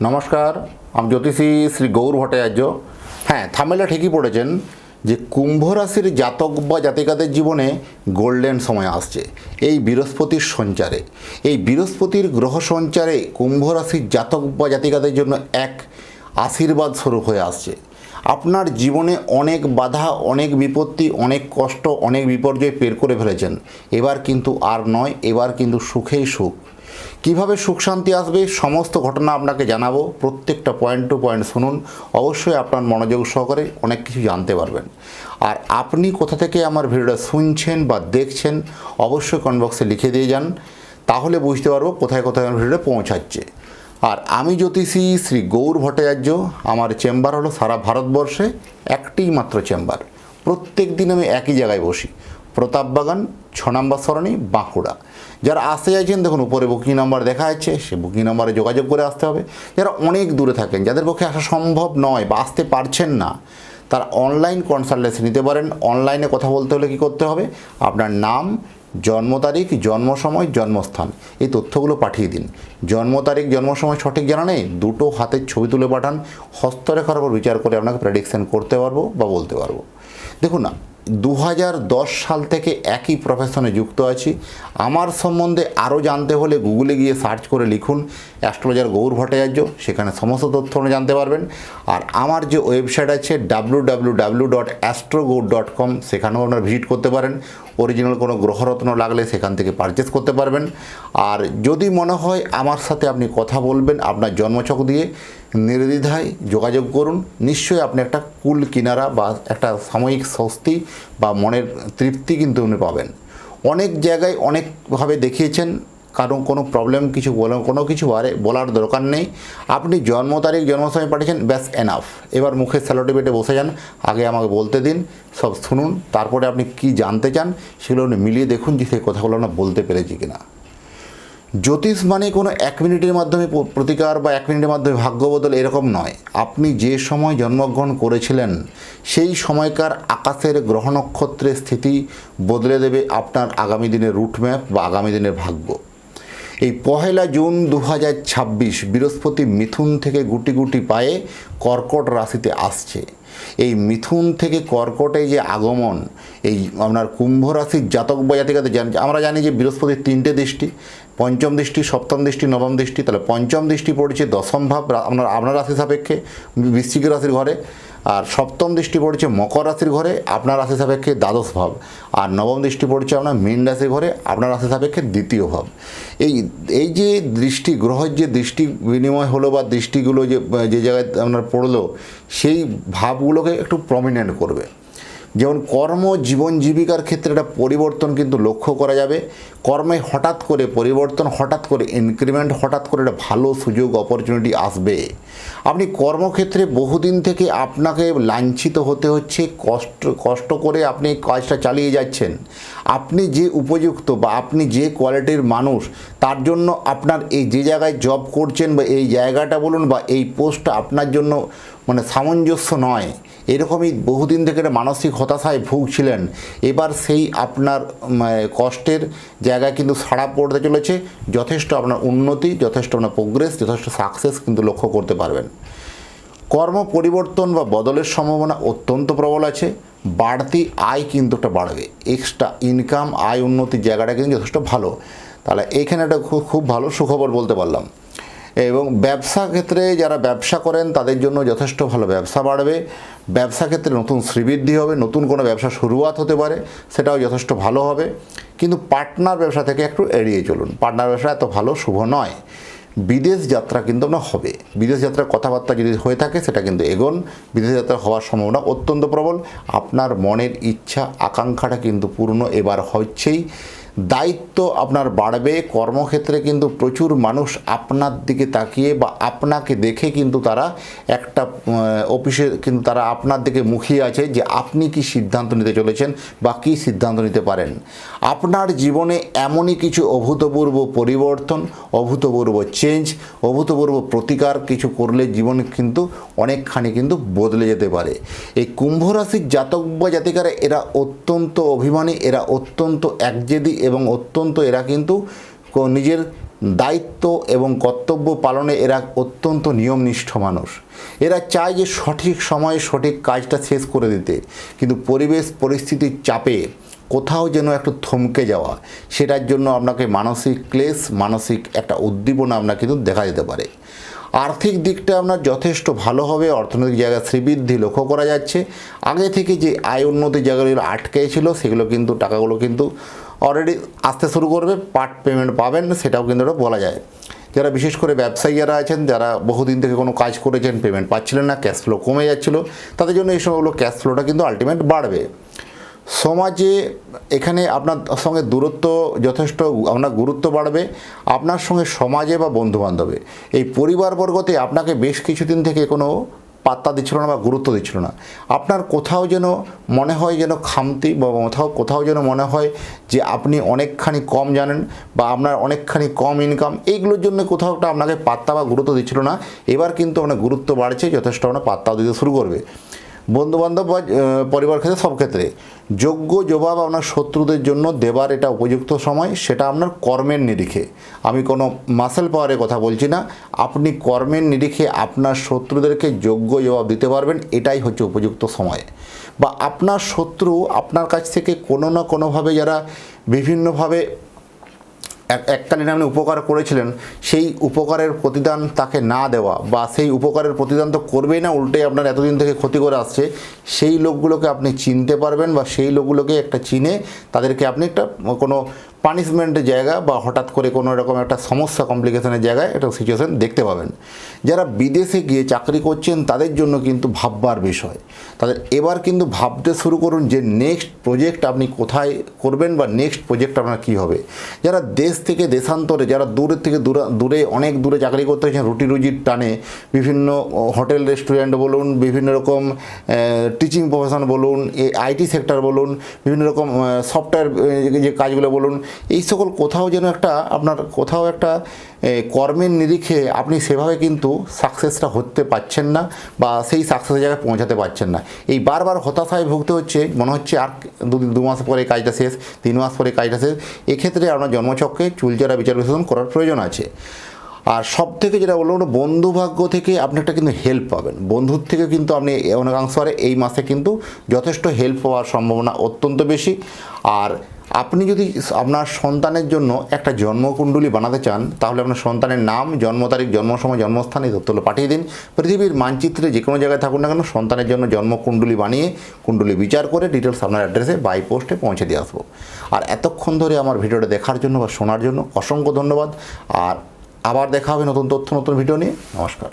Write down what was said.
নমস্কার, আমি জ্যোতিষী শ্রী গৌর ভট্টাচার্য। হ্যাঁ, থামেলে ঠিকই পড়েছেন যে কুম্ভ রাশির জাতক বা জাতিকাদের জীবনে গোল্ডেন সময় আসছে এই বৃহস্পতির সঞ্চারে। এই বৃহস্পতির গ্রহ সঞ্চারে কুম্ভ রাশির জাতক বা জাতিকাদের জন্য এক আশীর্বাদ স্বরূপ হয়ে আসছে। আপনার জীবনে অনেক বাধা, অনেক বিপত্তি, অনেক কষ্ট, অনেক বিপর্যয় পের করে ফেলেছেন। এবার কিন্তু আর নয়, এবার কিন্তু সুখেই সুখ। কিভাবে সুখ শান্তি আসবে সমস্ত ঘটনা আপনাকে জানাবো। প্রত্যেকটা পয়েন্ট টু পয়েন্ট শুনুন, অবশ্যই আপনার মনোযোগ সহকারে অনেক কিছু জানতে পারবেন। আর আপনি কোথা থেকে আমার ভিডিওটা শুনছেন বা দেখছেন অবশ্যই কমেন্ট বক্সে লিখে দিয়ে যান, তাহলে বুঝতে পারবো কোথায় কোথায় আমার ভিডিওটা পৌঁছাচ্ছে। আর আমি জ্যোতিষী শ্রী গৌর ভট্টাচার্য, আমার চেম্বার হলো সারা ভারতবর্ষে একটিই মাত্র চেম্বার। প্রত্যেক দিন আমি একই জায়গায় বসি, প্রতাপবাগান 6 নম্বর সরণি, বাঁকুড়া। যারা আসতে চাইছেন দেখুন উপরে বুকিং নাম্বার দেখা যাচ্ছে, সে বুকিং নাম্বারে যোগাযোগ করে আসতে হবে। যারা অনেক দূরে থাকেন, যাদের পক্ষে আসা সম্ভব নয় বা আসতে পারছেন না, তারা অনলাইন কনসালটেন্সি নিতে পারেন। অনলাইনে কথা বলতে হলে কী করতে হবে? আপনার নাম, জন্ম তারিখ, জন্ম সময়, জন্মস্থান এই তথ্যগুলো পাঠিয়ে দিন। জন্ম তারিখ, জন্ম সময় সঠিক জানা নেই, দুটো হাতের ছবি তুলে পাঠান। হস্তরেখার উপর বিচার করে আপনাকে প্রেডিকশন করতে পারবো বা বলতে পারবো। দেখুন না, 2010 সাল থেকে একই প্রফেশনে যুক্ত আছি। আমার সম্বন্ধে আরও জানতে হলে গুগলে গিয়ে সার্চ করে লিখুন অ্যাস্ট্রোলজার গৌর ভট্টাচার্য, সেখানে সমস্ত তথ্য জানতে পারবেন। আর আমার যে ওয়েবসাইট আছে www.astrogour.com, সেখানেও আপনারা ভিজিট করতে পারেন। অরিজিনাল কোনো গ্রহরত্ন লাগলে সেখান থেকে পারচেস করতে পারবেন। আর যদি মনে হয় আমার সাথে আপনি কথা বলবেন আপনার জন্মছক দিয়ে, নির্দ্বিধায় যোগাযোগ করুন। নিশ্চয়ই আপনি একটা কুল কিনারা বা একটা সাময়িক স্বস্তি বা মনের তৃপ্তি কিন্তু উনি পাবেন। অনেক জায়গায় অনেকভাবে দেখিয়েছেন, কারণ কোনো প্রবলেম কিছু কোনো কিছু বলার দরকার নেই। আপনি জন্ম তারিখ, জন্ম সময় পাঠিয়েছেন, ব্যাস এনাফ। এবার মুখে স্যালোটি বেটে বসে যান, আগে আমাকে বলতে দিন, সব শুনুন, তারপরে আপনি কি জানতে চান সেগুলো মিলিয়ে দেখুন যে সেই কথাগুলো না বলতে পেরেছি কিনা। জ্যোতিষ মানে কোনো 1 মিনিটের মাধ্যমে প্রতিকার বা 1 মিনিটের মাধ্যমে ভাগ্য বদল এরকম নয়। আপনি যে সময় জন্মগ্রহণ করেছিলেন সেই সময়কার আকাশের গ্রহ নক্ষত্রের স্থিতি বদলে দেবে আপনার আগামী দিনের রুটম্যাপ বা আগামী দিনের ভাগ্য। এই 1 জুন 2026 বৃহস্পতি মিথুন থেকে গুটি গুটি পায়ে কর্কট রাশিতে আসছে। এই মিথুন থেকে কর্কটে যে আগমন, এই আপনার কুম্ভ রাশির জাতক বা জাতিকাদের আমরা জানি যে বৃহস্পতির 3টে দৃষ্টি, পঞ্চম দৃষ্টি, সপ্তম দৃষ্টি, নবম দৃষ্টি। তাহলে পঞ্চম দৃষ্টি পড়ছে দশম ভাব আপনার রাশি সাপেক্ষে বৃশ্চিক রাশির ঘরে, আর সপ্তম দৃষ্টি পড়ছে মকর রাশির ঘরে আপনার রাশি সাপেক্ষে দ্বাদশ ভাব, আর নবম দৃষ্টি পড়ছে আপনার মীন রাশির ঘরে আপনার রাশি সাপেক্ষে দ্বিতীয় ভাব। এই যে দৃষ্টি, গ্রহের যে দৃষ্টি বিনিময় হলো বা দৃষ্টিগুলো যে জায়গায় আপনার পড়লো, সেই ভাবগুলোকে একটু প্রমিনেন্ট করবে। যেমন কর্ম, জীবন জীবিকার ক্ষেত্রে একটা পরিবর্তন কিন্তু লক্ষ্য করা যাবে। কর্মে হঠাৎ করে পরিবর্তন, হঠাৎ করে ইনক্রিমেন্ট, হঠাৎ করে একটা ভালো সুযোগ অপরচুনিটি আসবে। আপনি কর্মক্ষেত্রে বহুদিন থেকে আপনাকে লাঞ্ছিত হতে হচ্ছে, কষ্ট করে আপনি কাজটা চালিয়ে যাচ্ছেন। আপনি যে উপযুক্ত বা আপনি যে কোয়ালিটির মানুষ, তার জন্য আপনার এই যে জায়গায় জব করছেন বা এই জায়গাটা বলুন বা এই পোস্টটা আপনার জন্য মানে সামঞ্জস্য নয়, এরকমই বহুদিন থেকে একটা মানসিক হতাশায় ভুগছিলেন। এবার সেই আপনার কষ্টের জায়গায় কিন্তু সাড়া পড়তে চলেছে। যথেষ্ট আপনার উন্নতি, যথেষ্ট আপনার প্রোগ্রেস, যথেষ্ট সাকসেস কিন্তু লক্ষ্য করতে পারবেন। কর্ম পরিবর্তন বা বদলের সম্ভাবনা অত্যন্ত প্রবল আছে। বাড়তি আয় কিন্তু একটা বাড়বে, এক্সট্রা ইনকাম, আয় উন্নতির জায়গাটা কিন্তু যথেষ্ট ভালো। তাহলে এইখানে একটা খুব ভালো সুখবর বলতে পারলাম। এবং ব্যবসা ক্ষেত্রে যারা ব্যবসা করেন তাদের জন্য যথেষ্ট ভালো ব্যবসা বাড়বে। ব্যবসা ক্ষেত্রে নতুন শ্রীবৃদ্ধি হবে, নতুন কোনো ব্যবসা শুরুয়াত হতে পারে, সেটাও যথেষ্ট ভালো হবে। কিন্তু পার্টনার ব্যবসা থেকে একটু এড়িয়ে চলুন, পার্টনার ব্যবসা এত ভালো শুভ নয়। বিদেশ যাত্রা কিন্তু আপনার হবে, বিদেশ যাত্রার কথাবার্তা যদি হয়ে থাকে সেটা কিন্তু এগোন। বিদেশ যাত্রা হওয়ার সম্ভাবনা অত্যন্ত প্রবল। আপনার মনের ইচ্ছা আকাঙ্ক্ষাটা কিন্তু পূর্ণ এবার হচ্ছেই। দায়িত্ব আপনার বাড়বে। কর্মক্ষেত্রে কিন্তু প্রচুর মানুষ আপনার দিকে তাকিয়ে বা আপনাকে দেখে কিন্তু তারা একটা অফিসে কিন্তু তারা আপনার দিকে মুখিয়ে আছে যে আপনি কি সিদ্ধান্ত নিতে চলেছেন বা কী সিদ্ধান্ত নিতে পারেন। আপনার জীবনে এমনই কিছু অভূতপূর্ব পরিবর্তন, অভূতপূর্ব চেঞ্জ, অভূতপূর্ব প্রতিকার কিছু করলে জীবন কিন্তু অনেকখানি কিন্তু বদলে যেতে পারে। এই কুম্ভ রাশির জাতক বা জাতিকারা এরা অত্যন্ত অভিমানী, এরা অত্যন্ত একজেদি এবং অত্যন্ত এরা কিন্তু নিজের দায়িত্ব এবং কর্তব্য পালনে এরা অত্যন্ত নিয়মনিষ্ঠ মানুষ। এরা চায় যে সঠিক সময়ে সঠিক কাজটা শেষ করে দিতে, কিন্তু পরিবেশ পরিস্থিতির চাপে কোথাও যেন একটু থমকে যাওয়া, সেটার জন্য আপনাকে মানসিক ক্লেশ, মানসিক একটা উদ্দীপনা আপনার কিন্তু দেখা যেতে পারে। আর্থিক দিকটা আপনার যথেষ্ট ভালো হবে, অর্থনৈতিক জায়গায় শ্রীবৃদ্ধি লক্ষ্য করা যাচ্ছে। আগে থেকে যে আয় উন্নতির জায়গাগুলো আটকে ছিল সেগুলো কিন্তু টাকাগুলো কিন্তু অলরেডি আসতে শুরু করবে, পার্ট পেমেন্ট পাবেন, সেটাও কিন্তু এটা বলা যায়। যারা বিশেষ করে ব্যবসায়ী যারা আছেন, যারা বহুদিন থেকে কোনো কাজ করেছেন, পেমেন্ট পাচ্ছিলেন না, ক্যাশ ফ্লো কমে যাচ্ছিল, তাদের জন্য এই সময়গুলো ক্যাশ ফ্লোটা কিন্তু আলটিমেট বাড়বে। সমাজে এখানে আপনার সঙ্গে দূরত্ব যথেষ্ট, আপনার গুরুত্ব বাড়বে আপনার সঙ্গে সমাজে বা বন্ধুবান্ধবে। এই পরিবারবর্গতে আপনাকে বেশ কিছুদিন থেকে কোনো পাত্তা দিচ্ছিল না বা গুরুত্ব দিচ্ছিল না। আপনার কোথাও যেন মনে হয় যেন খামতি, বা কোথাও যেন মনে হয় যে আপনি অনেকখানি কম জানেন বা আপনার অনেকখানি কম ইনকাম, এইগুলোর জন্য কোথাও একটা আপনাকে পাত্তা বা গুরুত্ব দিচ্ছিল না। এবার কিন্তু আপনার গুরুত্ব বাড়ছে, যথেষ্ট আপনার পাত্তাও দিতে শুরু করবে। বন্ধুবান্ধব বা পরিবার ক্ষেত্রে, সব ক্ষেত্রে যোগ্য জবাব আপনার শত্রুদের জন্য দেবার এটা উপযুক্ত সময়, সেটা আপনার কর্মের নিরিখে। আমি কোনো মাসেল পাওয়ারের কথা বলছি না, আপনি কর্মের নিরিখে আপনার শত্রুদেরকে যোগ্য জবাব দিতে পারবেন, এটাই হচ্ছে উপযুক্ত সময়। বা আপনার শত্রু আপনার কাছ থেকে কোনো না কোনোভাবে, যারা বিভিন্নভাবে এককালীন আপনি উপকার করেছিলেন, সেই উপকারের প্রতিদান তাকে না দেওয়া, বা সেই উপকারের প্রতিদান তো করবেই না, উল্টে আপনার এতদিন থেকে ক্ষতি করে আসছে, সেই লোকগুলোকে আপনি চিনতে পারবেন, বা সেই লোকগুলোকে একটা চিনে তাদেরকে আপনি একটা কোনো পানিশমেন্টের জায়গা বা হঠাৎ করে কোনো রকম একটা সমস্যা, কমপ্লিকেশনের জায়গায় একটা সিচুয়েশান দেখতে পাবেন। যারা বিদেশে গিয়ে চাকরি করছেন তাদের জন্য কিন্তু ভাববার বিষয়। তাদের এবার কিন্তু ভাবতে শুরু করুন যে নেক্সট প্রজেক্ট আপনি কোথায় করবেন, বা নেক্সট প্রজেক্ট আপনার কী হবে। যারা দেশ থেকে দেশান্তরে, যারা দূরের থেকে দূরে অনেক দূরে চাকরি করতে হয়েছেন রুটি রুজির টানে, বিভিন্ন হোটেল রেস্টুরেন্ট বলুন, বিভিন্ন রকম টিচিং প্রফেশন বলুন, আইটি সেক্টর বলুন, বিভিন্ন রকম সফটওয়্যার যে কাজগুলো বলুন, এই সকল কোথাও যেন একটা আপনার কোথাও একটা কর্মের নিরিখে আপনি সেভাবে কিন্তু সাকসেসটা হতে পারছেন না, বা সেই সাকসেসের জায়গায় পৌঁছাতে পারছেন না। এই বারবার হতাশায় ভুগতে হচ্ছে, মনে হচ্ছে আর 2 মাস পরে কাজটা শেষ, 3 মাস পরে কাজটা শেষ। এক্ষেত্রে আপনার জন্মছকে চুলচেরা বিচার বিশ্লেষণ করার প্রয়োজন আছে। আর সব থেকে যেটা বলবো, বন্ধুভাগ্য থেকে আপনি একটা কিন্তু হেল্প পাবেন। বন্ধুর থেকে কিন্তু আপনি অনেকাংশ এই মাসে কিন্তু যথেষ্ট হেল্প পাওয়ার সম্ভাবনা অত্যন্ত বেশি। আর আপনি যদি আপনার সন্তানের জন্য একটা জন্মকুণ্ডলী বানাতে চান, তাহলে আপনার সন্তানের নাম, জন্ম তারিখ, জন্ম সময়, জন্মস্থান এই তথ্যগুলো পাঠিয়ে দিন। পৃথিবীর মানচিত্রে যে কোনো জায়গায় থাকুন না কেন, সন্তানের জন্য জন্মকুণ্ডলী বানিয়ে কুণ্ডলী বিচার করে ডিটেলস আপনার অ্যাড্রেসে বাই পোস্টে পৌঁছে দিয়ে আসবো। আর এতক্ষণ ধরে আমার ভিডিওটা দেখার জন্য বা শোনার জন্য অসংখ্য ধন্যবাদ। আর আবার দেখা হবে নতুন তথ্য, নতুন ভিডিও নিয়ে। নমস্কার।